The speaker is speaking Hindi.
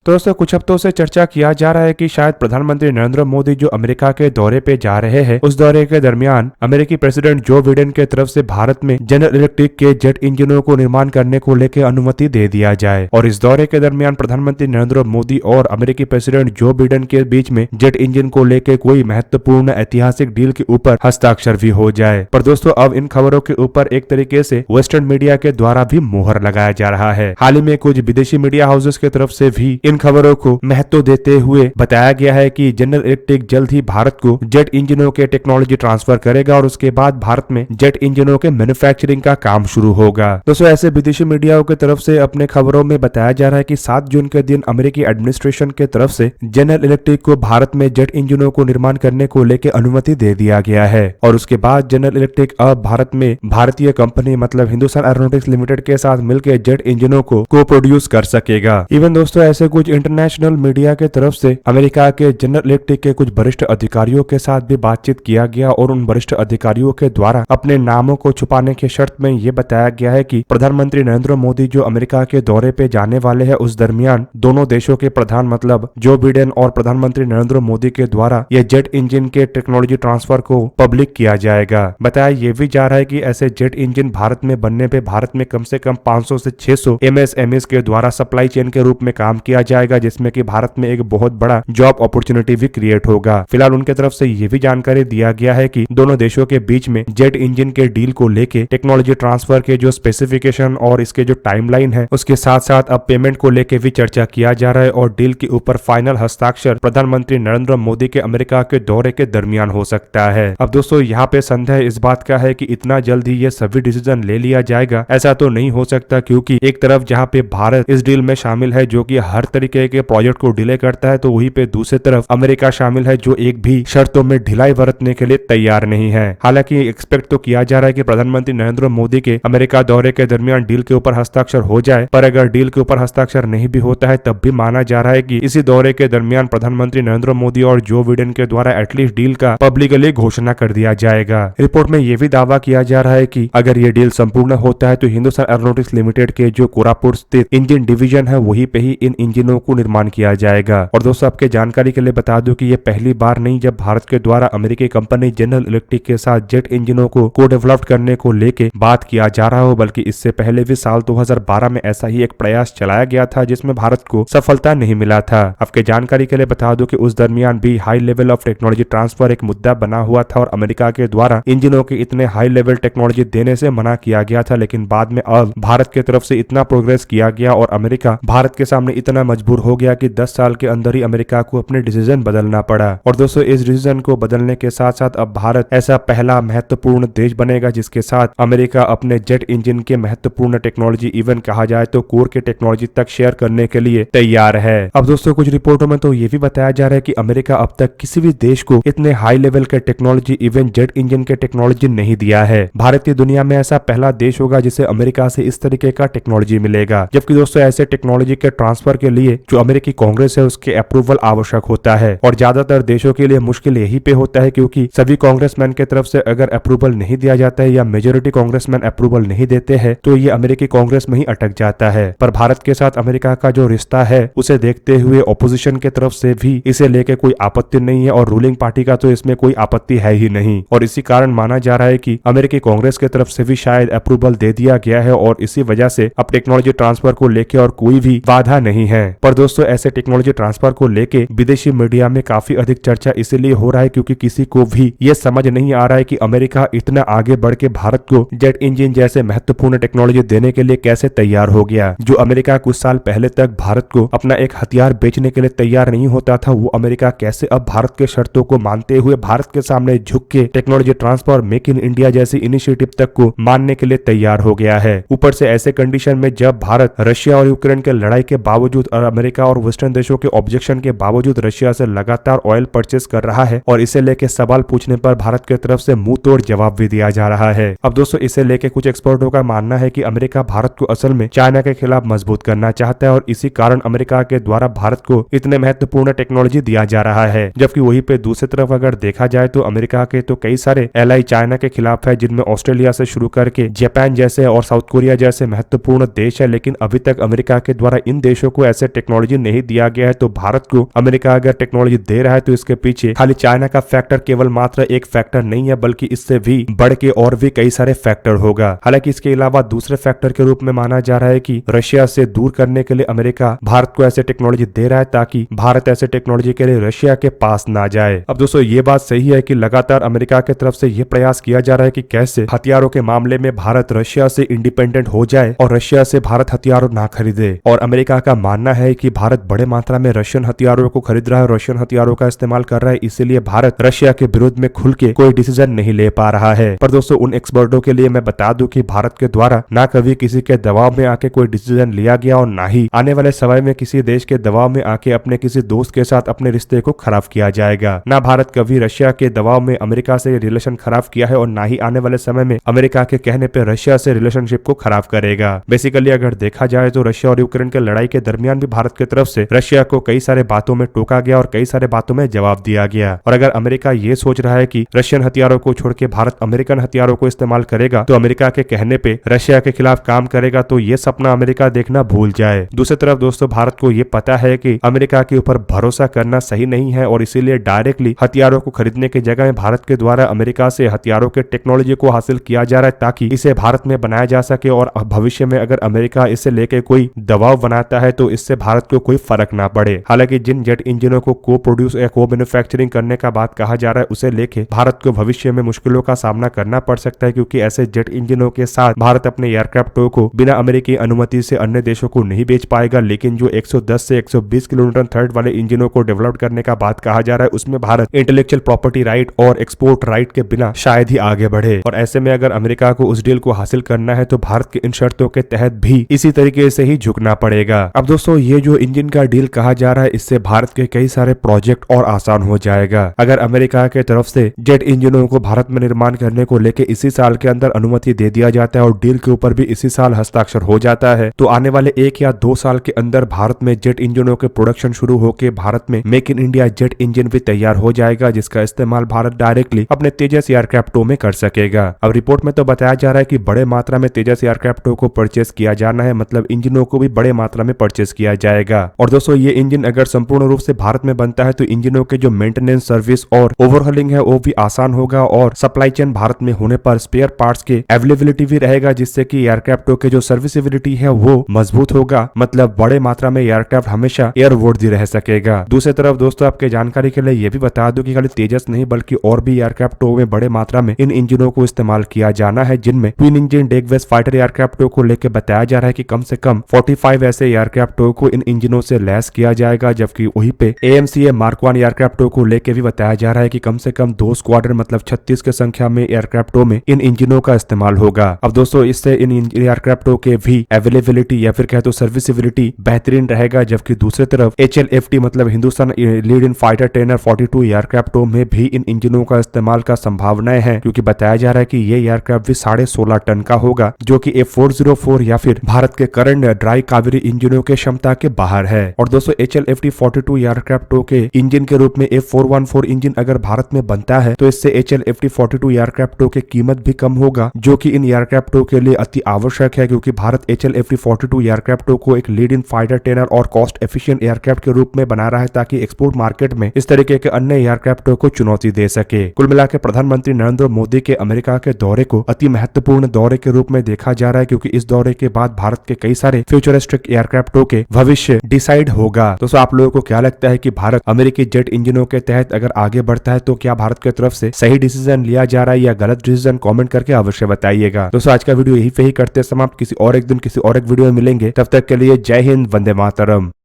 तो दोस्तों कुछ हफ्तों से चर्चा किया जा रहा है कि शायद प्रधानमंत्री नरेंद्र मोदी जो अमेरिका के दौरे पे जा रहे हैं, उस दौरे के दरमियान अमेरिकी प्रेसिडेंट जो बिडेन के तरफ से भारत में जनरल इलेक्ट्रिक के जेट इंजनों को निर्माण करने को लेकर अनुमति दे दिया जाए। और इस दौरे के दरमियान प्रधानमंत्री नरेंद्र मोदी और अमेरिकी प्रेसिडेंट जो बिडेन के बीच में जेट इंजन को लेकर कोई महत्वपूर्ण ऐतिहासिक डील के ऊपर हस्ताक्षर भी हो जाए। पर दोस्तों अब इन खबरों के ऊपर एक तरीके से वेस्टर्न मीडिया के द्वारा भी मोहर लगाया जा रहा है। हाल ही में कुछ विदेशी मीडिया हाउसेस की तरफ से भी इन खबरों को महत्व देते हुए बताया गया है कि जनरल इलेक्ट्रिक जल्द ही भारत को जेट इंजनों के टेक्नोलॉजी ट्रांसफर करेगा और उसके बाद भारत में जेट इंजनों के मैन्युफैक्चरिंग का काम शुरू होगा। दोस्तों ऐसे विदेशी मीडिया की तरफ से अपने खबरों में बताया जा रहा है कि 7 जून के दिन अमेरिकी एडमिनिस्ट्रेशन के तरफ से जनरल इलेक्ट्रिक को भारत में जेट इंजनों को निर्माण करने को लेकर अनुमति दे दिया गया है। और उसके बाद जनरल इलेक्ट्रिक अब भारत में भारतीय कंपनी मतलब हिंदुस्तान एरोनॉटिक्स लिमिटेड के साथ मिलकर जेट इंजनों को प्रोड्यूस कर सकेगा। इवन दोस्तों ऐसे कुछ इंटरनेशनल मीडिया के तरफ से अमेरिका के जनरल इलेक्ट्रिक के कुछ वरिष्ठ अधिकारियों के साथ भी बातचीत किया गया और उन वरिष्ठ अधिकारियों के द्वारा अपने नामों को छुपाने के शर्त में यह बताया गया है कि प्रधानमंत्री नरेंद्र मोदी जो अमेरिका के दौरे पे जाने वाले हैं, उस दरमियान दोनों देशों के प्रधान मतलब जो बिडेन और प्रधानमंत्री नरेंद्र मोदी के द्वारा यह जेट इंजन के टेक्नोलॉजी ट्रांसफर को पब्लिक किया जाएगा। बताया यह भी जा रहा है कि ऐसे जेट इंजन भारत में बनने पे भारत में कम से कम 500 से 600 एमएसएमई के द्वारा सप्लाई चेन के रूप में काम किया जाएगा, जिसमें कि भारत में एक बहुत बड़ा जॉब अपॉर्चुनिटी भी क्रिएट होगा। फिलहाल उनके तरफ से यह भी जानकारी दिया गया है कि दोनों देशों के बीच में जेट इंजन के डील को लेके टेक्नोलॉजी ट्रांसफर के जो स्पेसिफिकेशन और इसके जो टाइमलाइन है उसके साथ साथ अब पेमेंट को लेके भी चर्चा किया जा रहा है और डील के ऊपर फाइनल हस्ताक्षर प्रधानमंत्री नरेंद्र मोदी के अमेरिका के दौरे के दरमियान हो सकता है। अब दोस्तों यहाँ पे संदेह इस बात का है कि इतना जल्द ही ये सभी डिसीजन ले लिया जाएगा, ऐसा तो नहीं हो सकता, क्योंकि एक तरफ जहाँ पे भारत इस डील में शामिल है जो कि हर तरीके के प्रोजेक्ट को डिले करता है, तो वहीं पे दूसरी तरफ अमेरिका शामिल है जो एक भी शर्तों में ढिलाई बरतने के लिए तैयार नहीं है। हालांकि एक्सपेक्ट तो किया जा रहा है कि प्रधानमंत्री नरेंद्र मोदी के अमेरिका दौरे के दरमियान डील के ऊपर हस्ताक्षर हो जाए, पर अगर डील के ऊपर हस्ताक्षर नहीं भी होता है तब भी माना जा रहा है कि इसी दौरे के दरमियान प्रधानमंत्री नरेंद्र मोदी और जो बिडेन के द्वारा एटलीस्ट डील का पब्लिकली घोषणा कर दिया जाएगा। रिपोर्ट में यह भी दावा किया जा रहा है कि अगर ये डील संपूर्ण होता है तो हिंदुस्तान एरोनॉटिक्स लिमिटेड के जो कोरापुट स्थित इंजन डिवीजन है वहीं पे ही इन इंजनों को निर्माण किया जाएगा। और दोस्तों आपके जानकारी के लिए बता दूं कि ये पहली बार नहीं जब भारत के द्वारा अमेरिकी कंपनी जनरल इलेक्ट्रिक के साथ जेट इंजनों को डेवलप करने को लेके बात किया जा रहा हो, बल्कि इससे पहले भी साल 2012 में ऐसा ही एक प्रयास चलाया गया था जिसमें भारत को सफलता नहीं मिला था। आपके जानकारी के लिए बता दूं कि उस दरमियान भी high level of technology transfer एक मुद्दा बना हुआ था और अमेरिका के द्वारा इंजनों के इतने हाई लेवल टेक्नोलॉजी देने से मना किया गया था। लेकिन बाद में अब भारत की तरफ से इतना प्रोग्रेस किया गया और अमेरिका भारत के सामने इतना मजबूर हो गया कि 10 साल के अंदर ही अमेरिका को अपने डिसीजन बदलना पड़ा। और दोस्तों इस डिसीजन को बदलने के साथ साथ अब भारत ऐसा पहला महत्वपूर्ण देश बनेगा जिसके साथ अमेरिका अपने जेट इंजन के महत्वपूर्ण टेक्नोलॉजी इवन कहा जाए तो कोर के टेक्नोलॉजी तक शेयर करने के लिए तैयार है। अब दोस्तों कुछ रिपोर्टों में तो ये भी बताया जा रहा है कि अमेरिका अब तक किसी भी देश को इतने हाई लेवल के टेक्नोलॉजी इवन जेट इंजन के टेक्नोलॉजी नहीं दिया है। भारतीय दुनिया में ऐसा पहला देश होगा जिसे अमेरिका से इस तरीके का टेक्नोलॉजी मिलेगा। जबकि दोस्तों ऐसे टेक्नोलॉजी के ट्रांसफर के लिए जो अमेरिकी कांग्रेस है उसके अप्रूवल आवश्यक होता है और ज्यादातर देशों के लिए मुश्किल यही पे होता है क्योंकि सभी कांग्रेसमैन की तरफ से अगर अप्रूवल नहीं दिया जाता है या मेजोरिटी कांग्रेसमैन अप्रूवल नहीं देते हैं तो ये अमेरिकी कांग्रेस में ही अटक जाता है। पर भारत के साथ अमेरिका का जो रिश्ता है उसे देखते हुए ऑपोजिशन की तरफ से भी इसे लेके कोई आपत्ति नहीं है और रूलिंग पार्टी का तो इसमें कोई आपत्ति है ही नहीं और इसी कारण माना जा रहा है कि अमेरिकी कांग्रेस की तरफ से भी शायद अप्रूवल दे दिया गया है और इसी वजह से अब टेक्नोलॉजी ट्रांसफर को लेके और कोई भी बाधा नहीं है। पर दोस्तों ऐसे टेक्नोलॉजी ट्रांसफर को लेके विदेशी मीडिया में काफी अधिक चर्चा इसीलिए हो रहा है क्योंकि किसी को भी ये समझ नहीं आ रहा है कि अमेरिका इतना आगे बढ़ के भारत को जेट इंजन जैसे महत्वपूर्ण टेक्नोलॉजी देने के लिए कैसे तैयार हो गया। जो अमेरिका कुछ साल पहले तक भारत को अपना एक हथियार बेचने के लिए तैयार नहीं होता था, वो अमेरिका कैसे अब भारत के शर्तों को मानते हुए भारत के सामने झुक के technology transfer make in India जैसी इनिशिएटिव तक को मानने के लिए तैयार हो गया है। ऊपर से ऐसे कंडीशन में जब भारत रशिया और यूक्रेन के लड़ाई के बावजूद और अमेरिका और वेस्टर्न देशों के ऑब्जेक्शन के बावजूद रशिया से लगातार ऑयल परचेस कर रहा है और इसे लेके सवाल पूछने पर भारत की तरफ से मुंह तोड़ जवाब भी दिया जा रहा है। अब दोस्तों इसे लेके कुछ एक्सपर्टों का मानना है कि अमेरिका भारत को असल में चाइना के खिलाफ मजबूत करना चाहता है और इसी कारण अमेरिका के द्वारा भारत को इतने महत्वपूर्ण टेक्नोलॉजी दिया जा रहा है। जबकि वहीं पे दूसरी तरफ अगर देखा जाए तो अमेरिका के तो कई सारे एलाई चाइना के खिलाफ है, जिनमें ऑस्ट्रेलिया से शुरू करके जापान जैसे और साउथ कोरिया जैसे महत्वपूर्ण देश है, लेकिन अभी तक अमेरिका के द्वारा इन देशों को ऐसे टेक्नोलॉजी नहीं दिया गया है, तो भारत को अमेरिका अगर टेक्नोलॉजी दे रहा है तो इसके पीछे खाली चाइना का फैक्टर केवल मात्र एक फैक्टर नहीं है, बल्कि इससे भी बढ़ के और भी कई सारे फैक्टर होगा। हालांकि इसके अलावा दूसरे फैक्टर के रूप में माना जा रहा है कि रशिया से दूर करने के लिए अमेरिका भारत को ऐसे टेक्नोलॉजी दे रहा है ताकि भारत ऐसे टेक्नोलॉजी के लिए रशिया के पास ना जाए। अब दोस्तों ये बात सही है कि लगातार अमेरिका की तरफ से यह प्रयास किया जा रहा है कि कैसे हथियारों के मामले में भारत रशिया से इंडिपेंडेंट हो जाए और रशिया से भारत हथियार ना खरीदे। और अमेरिका का मानना है कि भारत बड़े मात्रा में रशियन हथियारों को खरीद रहा है, रशियन हथियारों का इस्तेमाल कर रहा है, इसीलिए भारत रशिया के विरुद्ध में खुल के कोई डिसीजन नहीं ले पा रहा है। पर दोस्तों उन एक्सपर्टों के लिए मैं बता दूं कि भारत के द्वारा ना कभी किसी के दबाव में आके कोई डिसीजन लिया गया और ना ही आने वाले समय में किसी देश के दबाव में आके अपने किसी दोस्त के साथ अपने रिश्ते को खराब किया जाएगा। ना भारत कभी रशिया के दबाव में अमेरिका से रिलेशन खराब किया है और ना ही आने वाले समय में अमेरिका के कहने पर रशिया से रिलेशनशिप को खराब करेगा। बेसिकली अगर देखा जाए तो रशिया और यूक्रेन के लड़ाई के दरमियान भी भारत की तरफ से रशिया को कई सारे बातों में टोका गया और कई सारे बातों में जवाब दिया गया। और अगर अमेरिका ये सोच रहा है कि रशियन हथियारों को छोड़ के भारत अमेरिकन हथियारों को इस्तेमाल करेगा तो अमेरिका के कहने पे रशिया के खिलाफ काम करेगा, तो ये सपना अमेरिका देखना भूल जाए। दूसरी तरफ दोस्तों भारत को ये पता है कि अमेरिका के ऊपर भरोसा करना सही नहीं है और इसीलिए डायरेक्टली हथियारों को खरीदने की जगह भारत के द्वारा अमेरिका से हथियारों के टेक्नोलॉजी को हासिल किया जा रहा है ताकि इसे भारत में बनाया जा सके और भविष्य में अगर अमेरिका इसे लेके कोई दबाव बनाता है तो इससे भारत को कोई फर्क ना पड़े। हालांकि जिन जेट इंजनों को को प्रोड्यूस या को मैन्युफैक्चरिंग करने का बात कहा जा रहा है उसे लेके भारत को भविष्य में मुश्किलों का सामना करना पड़ सकता है, क्योंकि ऐसे जेट इंजनों के साथ भारत अपने एयरक्राफ्टों को बिना अमेरिकी अनुमति से अन्य देशों को नहीं बेच पाएगा। लेकिन जो 110 से 120 किलोमीटर थर्ड वाले इंजनों को डेवलप करने का बात कहा जा रहा है उसमें भारत इंटेलेक्चुअल प्रॉपर्टी राइट और एक्सपोर्ट राइट के बिना शायद ही आगे बढ़े। और ऐसे में अगर अमेरिका को उस डील को हासिल करना है तो भारत के इन शर्तों के तहत भी इसी तरीके से ही झुकना पड़ेगा। अब दोस्तों ये जो इंजन का डील कहा जा रहा है इससे भारत के कई सारे प्रोजेक्ट और आसान हो जाएगा। अगर अमेरिका के तरफ से जेट इंजनों को भारत में निर्माण करने को लेके इसी साल के अंदर अनुमति दे दिया जाता है और डील के ऊपर भी इसी साल हस्ताक्षर हो जाता है तो आने वाले 1 या 2 साल के अंदर भारत में जेट इंजनों के प्रोडक्शन शुरू होकर भारत में make in India jet engine भी तैयार हो जाएगा, जिसका इस्तेमाल भारत डायरेक्टली अपने तेजस एयरक्राफ्टों में कर सकेगा। अब रिपोर्ट में तो बताया जा रहा है कि बड़े मात्रा में तेजस एयरक्राफ्टों को परचेस किया जाना है, मतलब इंजनों को भी बड़े मात्रा में परचेस किया जाएगा। और दोस्तों ये इंजन अगर संपूर्ण रूप से भारत में बनता है तो इंजनों के जो मेंटेनेंस सर्विस और ओवरहॉलिंग है वो भी आसान होगा और सप्लाई चेन भारत में होने पर स्पेयर पार्ट्स के अवेलेबिलिटी भी रहेगा, जिससे कि एयरक्राफ्टों के जो सर्विसेबिलिटी है वो मजबूत होगा, मतलब बड़े मात्रा में एयरक्राफ्ट हमेशा एयरवोर्दी रह सकेगा। दूसरी तरफ दोस्तों आपके जानकारी के लिए ये भी बता दूं कि खाली तेजस नहीं बल्कि और भी एयरक्राफ्टों में बड़े मात्रा में इन इंजनों को इस्तेमाल किया जाना है, जिनमें ट्विन इंजन डेकवेस फाइटर एयरक्राफ्टों को लेकर बताया जा रहा है कि कम से कम 45 ऐसे एयरक्राफ्टों को इन इंजनों से लैस किया जाएगा। जबकि वहीं पे AMCA Mark 1 एयरक्राफ्टों को लेकर भी बताया जा रहा है कि कम से कम 2 स्क्वाड्रन मतलब 36 के संख्या में एयरक्राफ्टों में इन इंजनों का इस्तेमाल होगा। अब दोस्तों इससे इन एयरक्राफ्टों के भी अवेलेबिलिटी या फिर कहे तो सर्विसेबिलिटी बेहतरीन रहेगा। जबकि दूसरी तरफ HLFT मतलब Hindustan lead in fighter trainer 42 एयरक्राफ्टों में भी इन इंजनों का इस्तेमाल का संभावनाएं हैं, क्योंकि बताया जा रहा है कि ये एयरक्राफ्ट भी 16.5 टन का होगा, जो कि F404 या फिर भारत के करंट ड्राई कावेरी इंजनों के क्षमता के बाहर है। और दोस्तों HLFT 42 एयरक्राफ्टों के इंजन के रूप में F414 इंजन अगर भारत में बनता है तो इससे HLFT 42 एयरक्राफ्टों की कीमत भी कम होगा, जो कि इन एयरक्राफ्टों के लिए अति आवश्यक है, क्योंकि भारत HLFT 42 एयरक्राफ्टों को एक लीड इन फाइटर ट्रेनर और कॉस्ट एफिशिएंट एयरक्राफ्ट के रूप में बना रहा है ताकि एक्सपोर्ट मार्केट में इस तरीके के अन्य एयरक्राफ्टों को चुनौती दे सके। कुल मिलाकर प्रधानमंत्री नरेंद्र मोदी के अमेरिका के दौरे को अति महत्वपूर्ण दौरे के रूप में देखा जा रहा है, क्योंकि इस दौरे के बाद भारत के कई सारे फ्यूचरिस्टिक एयरक्राफ्टों के भविष्य डिसाइड होगा। दोस्तों आप लोगों को क्या लगता है कि भारत अमेरिकी जेट इंजनों के तहत अगर आगे बढ़ता है तो क्या भारत की तरफ से सही डिसीजन लिया जा रहा है या गलत डिसीजन? कमेंट करके अवश्य बताइएगा। दोस्तों आज का वीडियो यही पे ही करते हैं समाप्त। किसी और एक दिन किसी और एक वीडियो में मिलेंगे, तब तक के लिए जय हिंद, वंदे मातरम।